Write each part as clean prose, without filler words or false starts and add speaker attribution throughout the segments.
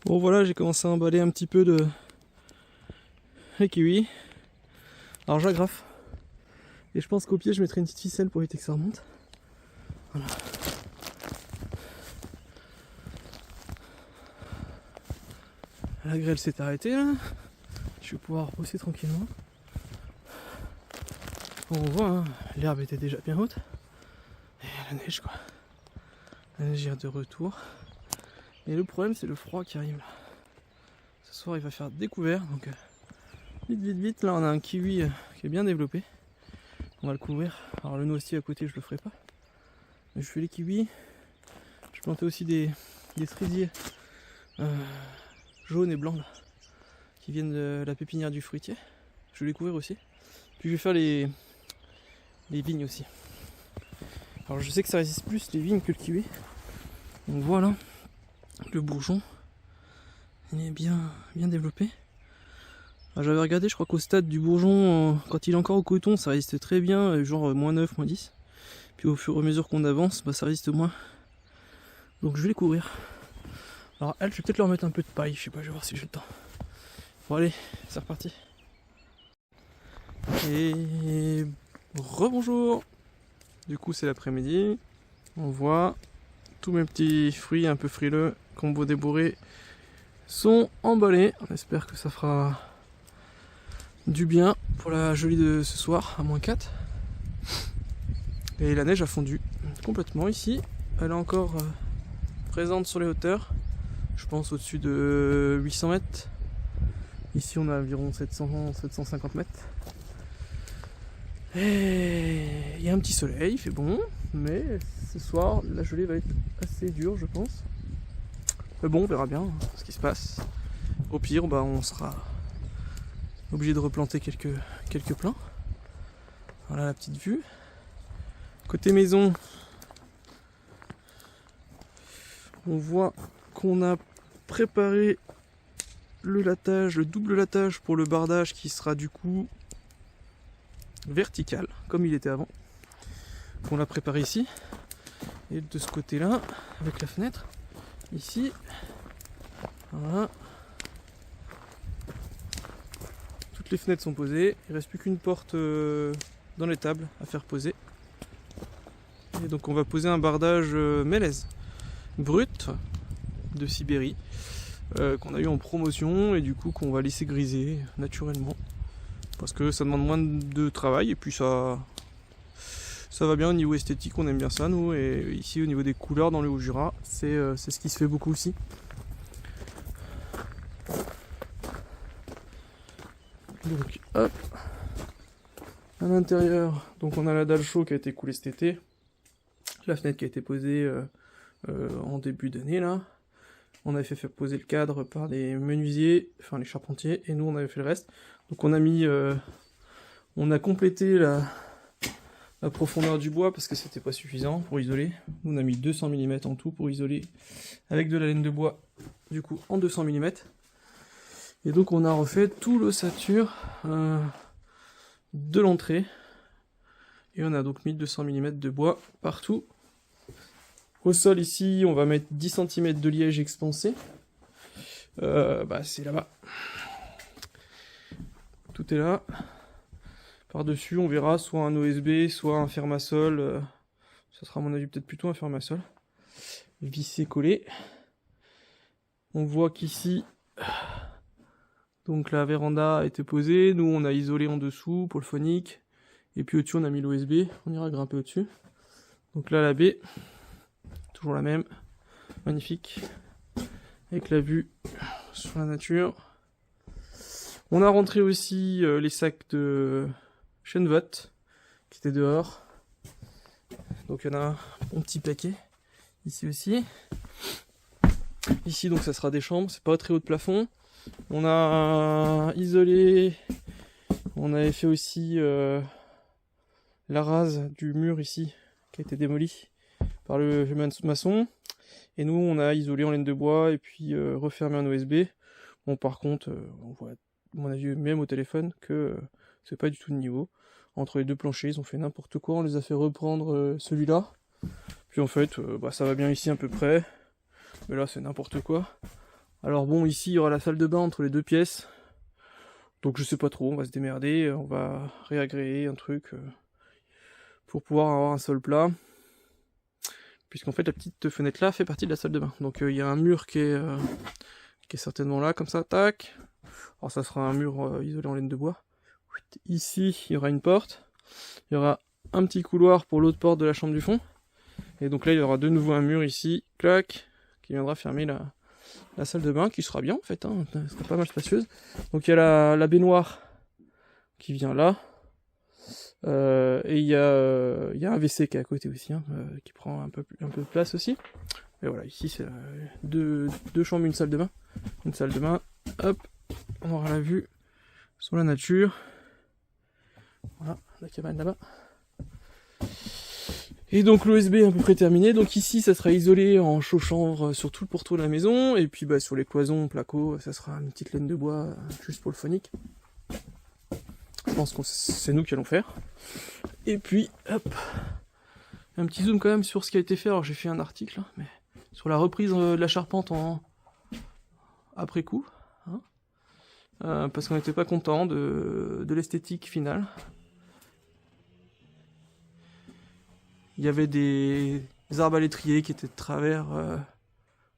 Speaker 1: Bon voilà, j'ai commencé à emballer un petit peu de les kiwis. Alors j'agrafe. Et je pense qu'au pied je mettrai une petite ficelle pour éviter que ça remonte. Voilà. La grêle s'est arrêtée là. Je vais pouvoir bosser tranquillement. Bon, on voit, hein, l'herbe était déjà bien haute. Et la neige quoi. La neige est de retour. Et le problème c'est le froid qui arrive là. Ce soir il va faire découvert, donc vite. Là on a un kiwi qui est bien développé. On va le couvrir. Alors le noisetier à côté je le ferai pas. Mais je fais les kiwis. Je plantais aussi des cerisiers jaunes et blancs là, qui viennent de la pépinière du fruitier. Je vais les couvrir aussi. Puis je vais faire les vignes aussi. Alors je sais que ça résiste plus les vignes que le kiwi. Donc voilà, le bourgeon il est bien développé. J'avais regardé, je crois qu'au stade du bourgeon, quand il est encore au coton, ça résiste très bien, genre -9, -10. Puis au fur et à mesure qu'on avance, ça résiste moins. Donc je vais les couvrir. Alors elle, je vais peut-être leur mettre un peu de paille, je sais pas, je vais voir si j'ai le temps. Bon allez, c'est reparti. Et rebonjour. Du coup c'est l'après-midi. On voit tous mes petits fruits un peu frileux qu'on beau débourrer sont emballés. On espère que ça fera du bien pour la jolie de ce soir à -4. Et la neige a fondu complètement ici. Elle est encore présente sur les hauteurs. Je pense au-dessus de 800 mètres. Ici on a environ 750 mètres. Et il y a un petit soleil, il fait bon. Mais ce soir la gelée va être assez dure je pense. Mais bon on verra bien ce qui se passe. Au pire on sera obligé de replanter quelques plants. Voilà la petite vue. Côté maison, on voit qu'on a préparé le latage, le double latage pour le bardage qui sera du coup vertical comme il était avant. On l'a préparé ici. Et de ce côté là, avec la fenêtre, ici, voilà. Toutes les fenêtres sont posées, il ne reste plus qu'une porte dans les tables à faire poser. Et donc on va poser un bardage mélèze brut de Sibérie qu'on a eu en promotion et du coup qu'on va laisser griser naturellement parce que ça demande moins de travail et puis ça va bien au niveau esthétique, on aime bien ça nous, et ici au niveau des couleurs dans le Haut-Jura c'est ce qui se fait beaucoup aussi. Donc hop, à l'intérieur, donc on a la dalle chaude qui a été coulée cet été, la fenêtre qui a été posée en début d'année là. On avait fait poser le cadre par les menuisiers, enfin les charpentiers, et nous on avait fait le reste. Donc on a mis, on a complété la profondeur du bois parce que c'était pas suffisant pour isoler. Nous on a mis 200 mm en tout pour isoler avec de la laine de bois, du coup en 200 mm. Et donc on a refait tout l'ossature de l'entrée. Et on a donc mis 200 mm de bois partout. Au sol ici, on va mettre 10 cm de liège expansé. C'est là-bas. Tout est là. Par-dessus, on verra soit un OSB, soit un fermasol. Ça sera à mon avis peut-être plutôt un fermasol. Vissé collé. On voit qu'ici, donc la véranda a été posée. Nous, on a isolé en dessous pour le phonique. Et puis au-dessus, on a mis l'OSB. On ira grimper au-dessus. Donc là, la baie. Toujours la même, magnifique, avec la vue sur la nature. On a rentré aussi les sacs de chêne-vote qui étaient dehors. Donc il y en a un bon petit paquet, ici aussi. Ici donc ça sera des chambres, c'est pas très haut de plafond. On a isolé, on avait fait aussi la rase du mur ici qui a été démoli par le maçon, et nous on a isolé en laine de bois et puis refermé un OSB. Bon par contre on voit à mon avis même au téléphone que c'est pas du tout de niveau. Entre les deux planchers ils ont fait n'importe quoi, on les a fait reprendre celui-là, puis en fait ça va bien ici à peu près, mais là c'est n'importe quoi. Alors bon, ici il y aura la salle de bain entre les deux pièces. Donc je sais pas trop, on va se démerder, on va réagréer un truc pour pouvoir avoir un sol plat. Puisqu'en fait la petite fenêtre là fait partie de la salle de bain. Donc il y a un mur qui est certainement là, comme ça, tac. Alors ça sera un mur isolé en laine de bois. Ici il y aura une porte. Il y aura un petit couloir pour l'autre porte de la chambre du fond. Et donc là il y aura de nouveau un mur ici, clac, qui viendra fermer la salle de bain, qui sera bien en fait, hein, elle sera pas mal spacieuse. Donc il y a la baignoire qui vient là. Et il y a un WC qui est à côté aussi, hein, qui prend un peu de place aussi. Et voilà, ici c'est deux chambres, une salle de bain. Une salle de bain, hop, on aura la vue sur la nature. Voilà, la cabane là-bas. Et donc l'OSB est à peu près terminé. Donc ici ça sera isolé en chaud-chanvre sur tout le pourtour de la maison. Et puis bah, sur les cloisons, placo, ça sera une petite laine de bois juste pour le phonique. Je pense que c'est nous qui allons faire. Et puis, hop, un petit zoom quand même sur ce qui a été fait. Alors j'ai fait un article, hein, mais sur la reprise de la charpente après coup. Hein, parce qu'on n'était pas content de l'esthétique finale. Il y avait des arbres à l'étrier qui étaient de travers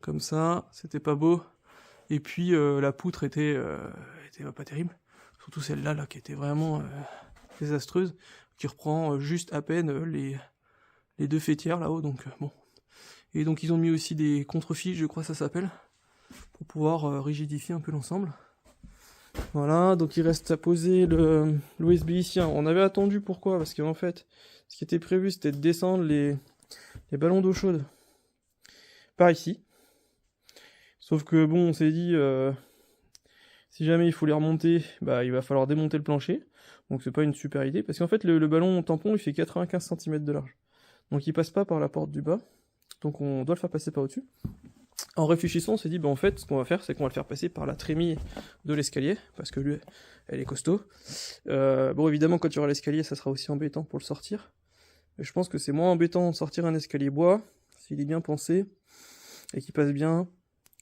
Speaker 1: comme ça, c'était pas beau. Et puis la poutre était pas terrible. Surtout celle-là là, qui était vraiment désastreuse, qui reprend juste à peine les deux faîtières là-haut, donc bon. Et donc ils ont mis aussi des contrefiches, je crois que ça s'appelle, pour pouvoir rigidifier un peu l'ensemble. Voilà, donc il reste à poser l'OSB ici. On avait attendu, pourquoi? Parce qu'en fait, ce qui était prévu, c'était de descendre les ballons d'eau chaude par ici. Sauf que bon, on s'est dit, si jamais il faut les remonter, bah il va falloir démonter le plancher. Donc c'est pas une super idée, parce qu'en fait le ballon tampon il fait 95 cm de large. Donc il passe pas par la porte du bas, donc on doit le faire passer par au-dessus. En réfléchissant, on s'est dit, bah en fait, ce qu'on va faire, c'est qu'on va le faire passer par la trémie de l'escalier, parce que lui, elle est costaud. Bon, évidemment, quand il y aura l'escalier, ça sera aussi embêtant pour le sortir. Mais je pense que c'est moins embêtant de sortir un escalier bois, s'il est bien pensé, et qu'il passe bien,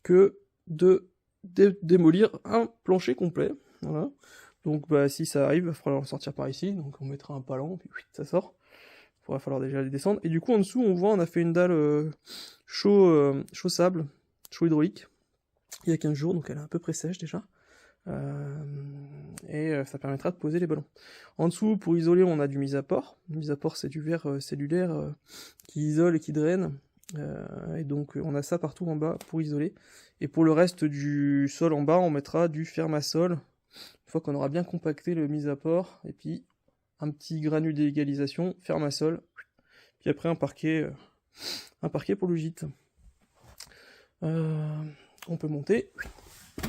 Speaker 1: que de démolir un plancher complet. Voilà. Donc, bah, si ça arrive, il va falloir le sortir par ici, donc on mettra un palan, puis ça sort. Il va falloir déjà les descendre. Et du coup, en dessous, on voit, on a fait une dalle chaud sable, chaud hydraulique, il y a 15 jours, donc elle est à peu près sèche déjà. Et ça permettra de poser les ballons. En dessous, pour isoler, on a du mise-à-port. Le mise-à-port, c'est du verre cellulaire qui isole et qui draine. Et donc, on a ça partout en bas pour isoler. Et pour le reste du sol en bas, on mettra du fermasol, une fois qu'on aura bien compacté le mise-à-port. Et puis, un petit granule d'égalisation, fermasol. Puis après, un parquet pour le gîte. On peut monter.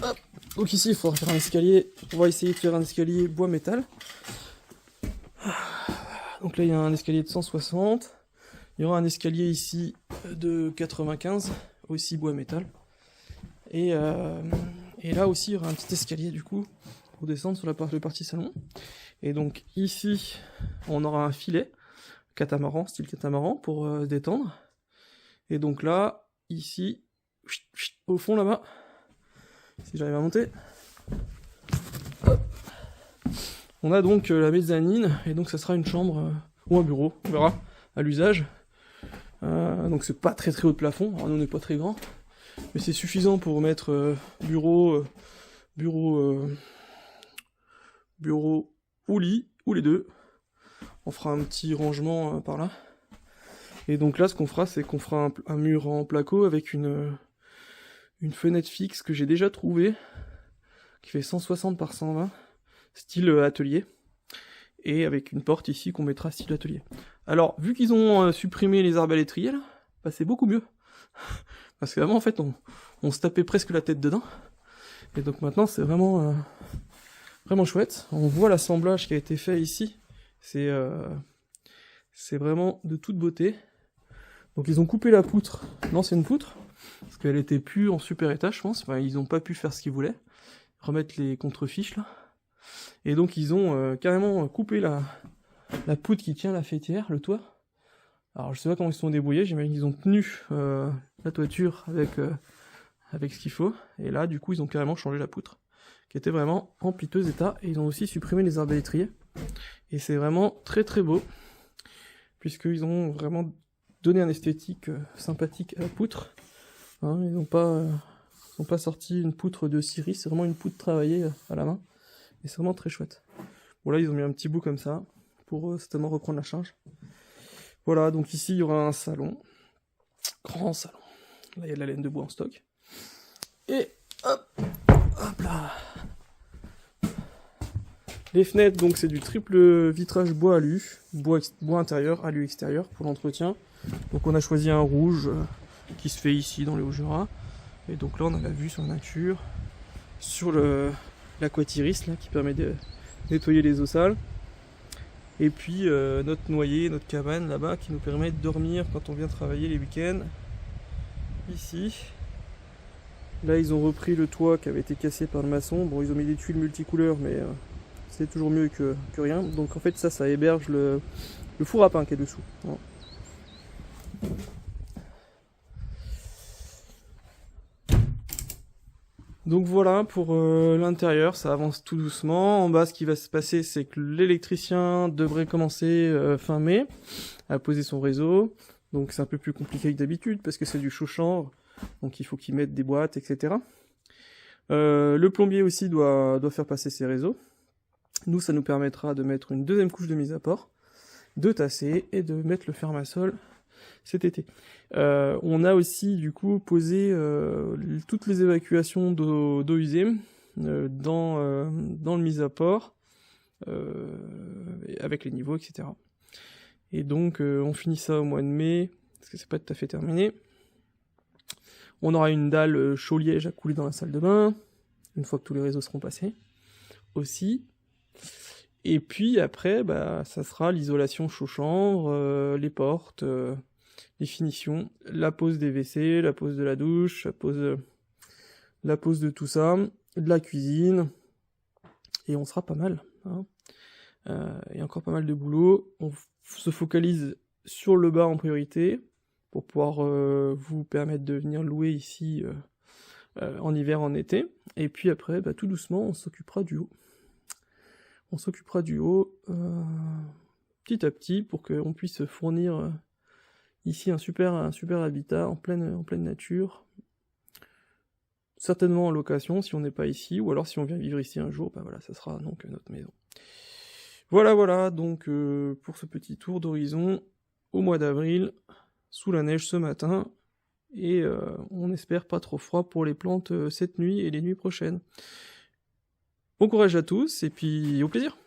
Speaker 1: Hop. Donc ici, il faudra faire un escalier. On va essayer de faire un escalier bois-métal. Donc là, il y a un escalier de 160. Il y aura un escalier ici de 95, aussi bois-métal. Et là aussi, il y aura un petit escalier du coup pour descendre sur la partie salon. Et donc ici, on aura un filet catamaran, style catamaran, pour détendre. Et donc là, ici, au fond là-bas, si j'arrive à monter, hop, on a donc la mezzanine, et donc ça sera une chambre ou un bureau, on verra, à l'usage. Donc c'est pas très haut de plafond, alors nous on n'est pas très grand, mais c'est suffisant pour mettre bureau ou lit, ou les deux. On fera un petit rangement par là. Et donc là, ce qu'on fera, c'est qu'on fera un mur en placo avec une fenêtre fixe que j'ai déjà trouvée, qui fait 160 par 120, style atelier, et avec une porte ici qu'on mettra style atelier. Alors, vu qu'ils ont supprimé les arbres à l'étrier, là, bah, c'est beaucoup mieux. Parce qu'avant, en fait, on se tapait presque la tête dedans. Et donc maintenant, c'est vraiment chouette. On voit l'assemblage qui a été fait ici. C'est vraiment de toute beauté. Donc ils ont coupé la poutre, l'ancienne poutre, parce qu'elle était plus en super état, je pense. Enfin, ils n'ont pas pu faire ce qu'ils voulaient, remettre les contrefiches là. Et donc ils ont carrément coupé la poutre qui tient la faîtière, le toit. Alors je sais pas comment ils se sont débrouillés, j'imagine qu'ils ont tenu la toiture avec avec ce qu'il faut. Et là, du coup, ils ont carrément changé la poutre, qui était vraiment en piteux état. Et ils ont aussi supprimé les arbalétriers. Et c'est vraiment très très beau, puisqu'ils ont vraiment donné un esthétique sympathique à la poutre. Hein, ils n'ont pas sorti une poutre de scierie, c'est vraiment une poutre travaillée à la main. Et c'est vraiment très chouette. Bon là, ils ont mis un petit bout comme ça, pour certainement reprendre la charge. Voilà, donc ici, il y aura un salon. Grand salon. Là, il y a de la laine de bois en stock. Et hop là. Les fenêtres, donc c'est du triple vitrage bois alu, bois intérieur, alu extérieur pour l'entretien. Donc on a choisi un rouge qui se fait ici dans le Haut-Jura. Et donc là on a la vue sur la nature, sur l'aquatiris là qui permet de nettoyer les eaux sales. Et puis notre noyer, notre cabane là-bas qui nous permet de dormir quand on vient travailler les week-ends. Ici. Là ils ont repris le toit qui avait été cassé par le maçon. Bon ils ont mis des tuiles multicouleurs mais c'est toujours mieux que rien. Donc en fait ça héberge le four à pain qui est dessous. Voilà. Donc voilà pour l'intérieur, ça avance tout doucement. En bas ce qui va se passer c'est que l'électricien devrait commencer fin mai à poser son réseau. Donc c'est un peu plus compliqué que d'habitude parce que c'est du chaud chanvre. Donc il faut qu'il mette des boîtes, etc. Le plombier aussi doit faire passer ses réseaux. Nous, ça nous permettra de mettre une deuxième couche de mise à port, de tasser et de mettre le fermasol cet été. On a aussi, du coup, posé toutes les évacuations d'eau usée dans le mise à port, avec les niveaux, etc. Et donc, on finit ça au mois de mai, parce que c'est pas tout à fait terminé. On aura une dalle chaud-liège à couler dans la salle de bain, une fois que tous les réseaux seront passés, aussi. Et puis après, ça sera l'isolation chaud-chanvre, les portes, les finitions, la pose des WC, la pose de la douche, la pose de tout ça, de la cuisine, et on sera pas mal. Hein. Il y a encore pas mal de boulot. On se focalise sur le bas en priorité, pour pouvoir vous permettre de venir louer ici en hiver, en été. Et puis après, tout doucement, on s'occupera du haut. On s'occupera du haut petit à petit pour qu'on puisse fournir ici un super habitat en pleine nature. Certainement en location si on n'est pas ici, ou alors si on vient vivre ici un jour, voilà, ça sera donc notre maison. Voilà, donc pour ce petit tour d'horizon au mois d'avril, sous la neige ce matin, et on espère pas trop froid pour les plantes cette nuit et les nuits prochaines. Bon courage à tous, et puis au plaisir!